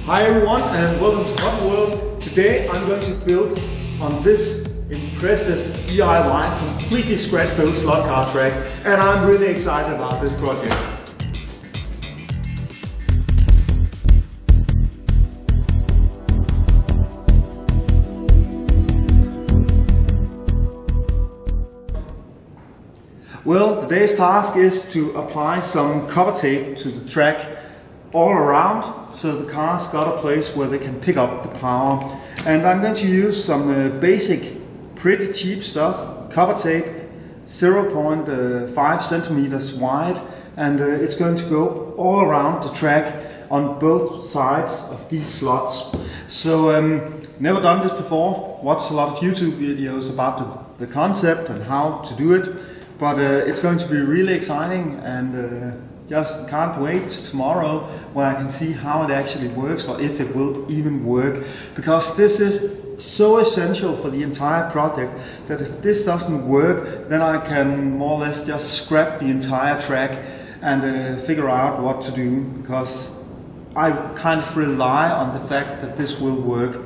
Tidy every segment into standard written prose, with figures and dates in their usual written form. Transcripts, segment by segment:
Hi everyone and welcome to Hot World. Today I'm going to build on this impressive DIY, completely scratch built slot car track, and I'm really excited about this project. Well, today's task is to apply some copper tape to the track all around, so the car's got a place where they can pick up the power. And I'm going to use some basic, pretty cheap stuff, copper tape, 0.5 centimeters wide, and it's going to go all around the track on both sides of these slots. So never done this before, watched a lot of YouTube videos about the concept and how to do it, but it's going to be really exciting, and just can't wait tomorrow where I can see how it actually works, or if it will even work, because this is so essential for the entire project that if this doesn't work, then I can more or less just scrap the entire track and figure out what to do, because I kind of rely on the fact that this will work.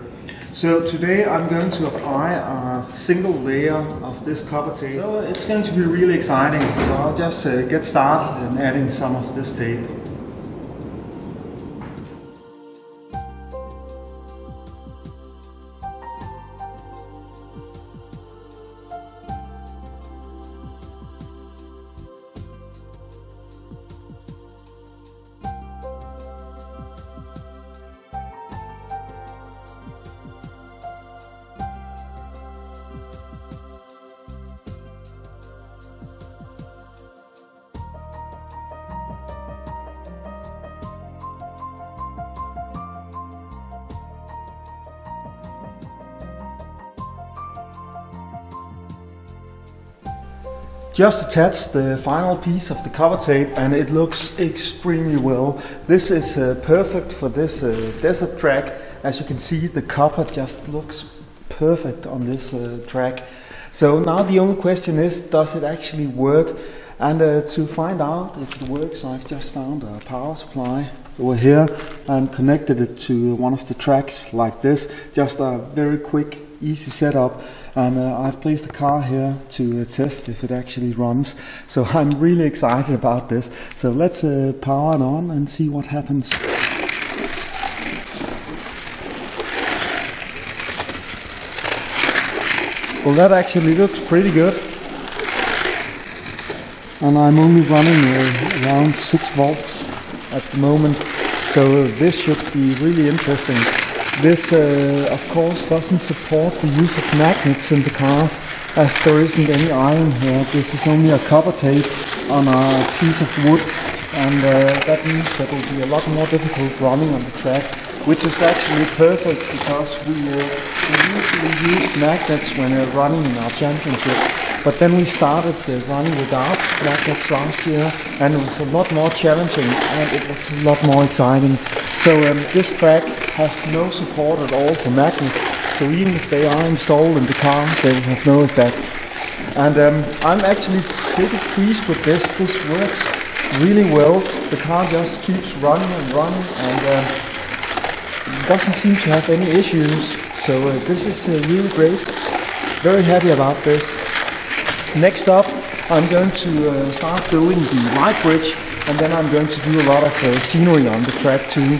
So today I'm going to apply a single layer of this copper tape. So it's going to be really exciting. So I'll just get started and adding some of this tape. Just attached the final piece of the copper tape and it looks extremely well. This is perfect for this desert track. As you can see, the copper just looks perfect on this track. So now the only question is, does it actually work? And to find out if it works, I've just found a power supply over here and connected it to one of the tracks like this. Just a very quick, easy setup. And I've placed the car here to test if it actually runs. So I'm really excited about this. So let's power it on and see what happens. Well, that actually looks pretty good. And I'm only running around 6 volts at the moment. So this should be really interesting. This of course doesn't support the use of magnets in the cars, as there isn't any iron here. This is only a copper tape on a piece of wood, and that means that it will be a lot more difficult running on the track, which is actually perfect because we usually use magnets when we're running in our championship. But then we started running without magnets last year, and it was a lot more challenging and it was a lot more exciting. So this track has no support at all for magnets, so even if they are installed in the car, they will have no effect. And I'm actually pretty pleased with this. This works really well. The car just keeps running and running, and doesn't seem to have any issues. So this is really great. Very happy about this. Next up, I'm going to start building the light bridge, and then I'm going to do a lot of scenery on the track too.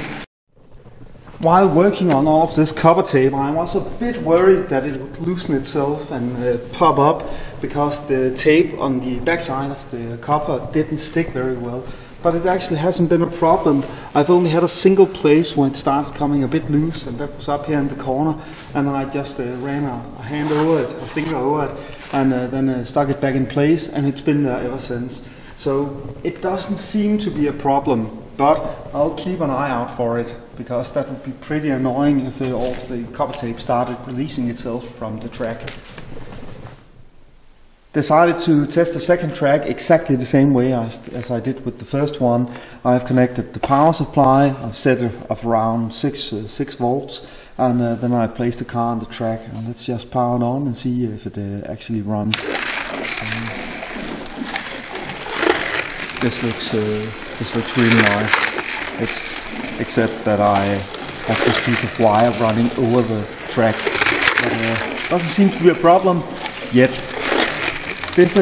While working on all of this copper tape, I was a bit worried that it would loosen itself and pop up, because the tape on the backside of the copper didn't stick very well. But it actually hasn't been a problem. I've only had a single place where it started coming a bit loose, and that was up here in the corner, and I just ran a hand over it, a finger over it, and then stuck it back in place, and it's been there ever since. So it doesn't seem to be a problem, but I'll keep an eye out for it, because that would be pretty annoying if all the copper tape started releasing itself from the track. Decided to test the second track exactly the same way as I did with the first one. I've connected the power supply. I've set it of around 6 volts, and then I've placed the car on the track. And let's just power it on and see if it actually runs. This looks really nice. Except that I have this piece of wire running over the track. But doesn't seem to be a problem yet. This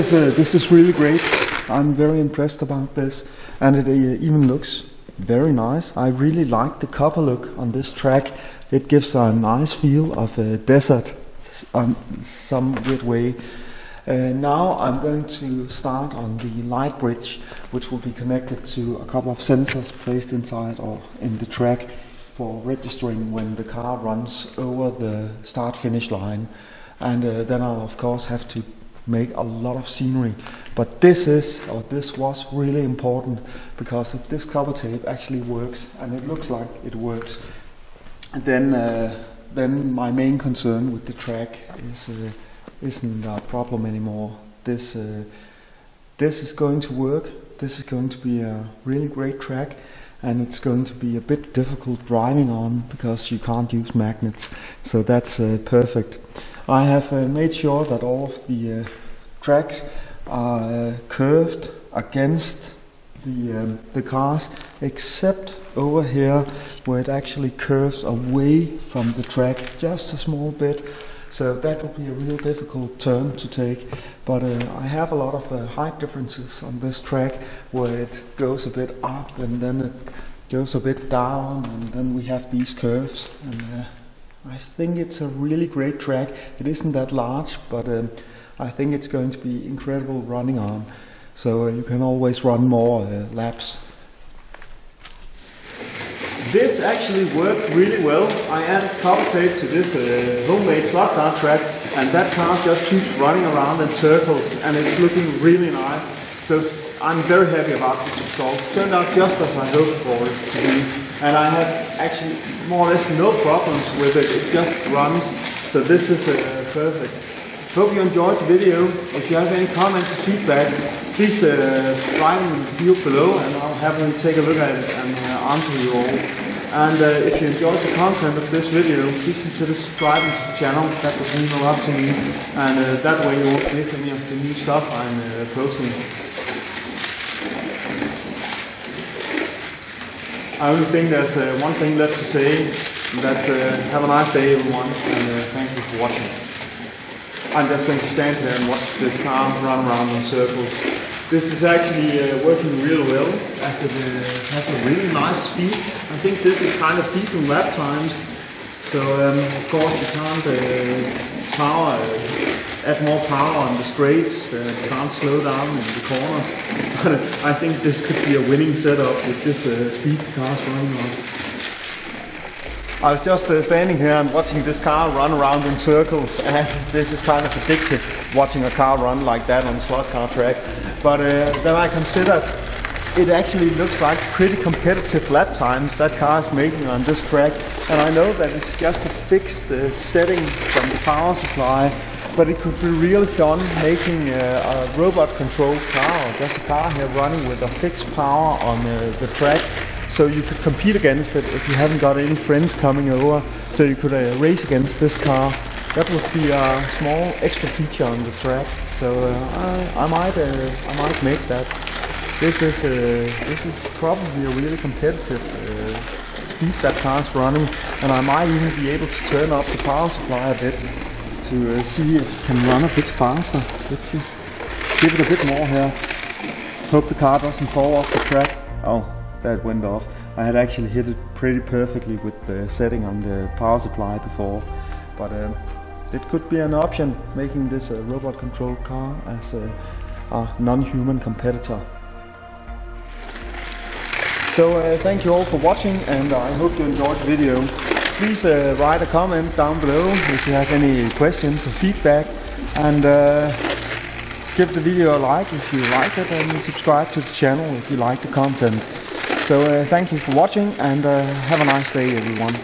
is really great. I'm very impressed about this, and it even looks very nice. I really like the copper look on this track. It gives a nice feel of a desert some weird way. Now I'm going to start on the light bridge, which will be connected to a couple of sensors placed inside or in the track for registering when the car runs over the start-finish line. And then I'll of course have to make a lot of scenery. But this was really important, because if this cover tape actually works, and it looks like it works, then my main concern with the track isn't a problem anymore. This is going to work. This is going to be a really great track, and it's going to be a bit difficult driving on because you can't use magnets. So that's perfect. I have made sure that all of the tracks are curved against the cars, except over here where it actually curves away from the track just a small bit. So that will be a real difficult turn to take, but I have a lot of height differences on this track where it goes a bit up and then it goes a bit down, and then we have these curves, and I think it's a really great track. It isn't that large, but I think it's going to be incredible running on, so you can always run more laps. This actually worked really well. I added copper tape to this homemade slot car track, and that car just keeps running around in circles, and it's looking really nice. So I'm very happy about this result. It turned out just as I hoped for it to be, and I had actually more or less no problems with it. It just runs, so this is perfect. Hope you enjoyed the video. If you have any comments or feedback, please write in the field below, and I'll happily take a look at it and answer you all. And if you enjoyed the content of this video, please consider subscribing to the channel. That would mean a lot to me, and that way you won't miss any of the new stuff I'm posting. I only think there's one thing left to say, and that's have a nice day everyone, and thank you for watching. I'm just going to stand here and watch this car run around in circles. This is actually working really well, as it has a really nice speed. I think this is kind of decent lap times. So of course you can't add more power on the straights, you can't slow down in the corners. But I think this could be a winning setup with this speed the car's running on. I was just standing here and watching this car run around in circles, and this is kind of addictive, watching a car run like that on a slot car track. But then I considered it actually looks like pretty competitive lap times that car is making on this track, and I know that it's just a fixed setting from the power supply, but it could be really fun making a robot controlled car, or just a car here running with a fixed power on the track. So you could compete against it if you haven't got any friends coming over, so you could race against this car. That would be a small extra feature on the track. So I might make that. This is probably a really competitive speed that car's running, and I might even be able to turn up the power supply a bit to see if it can run a bit faster. Let's just give it a bit more here. Hope the car doesn't fall off the track. Oh, that went off. I had actually hit it pretty perfectly with the setting on the power supply before, but it could be an option, making this a robot controlled car as a non-human competitor. So thank you all for watching, and I hope you enjoyed the video. Please write a comment down below if you have any questions or feedback, and give the video a like if you like it, and subscribe to the channel if you like the content. So thank you for watching, and have a nice day everyone.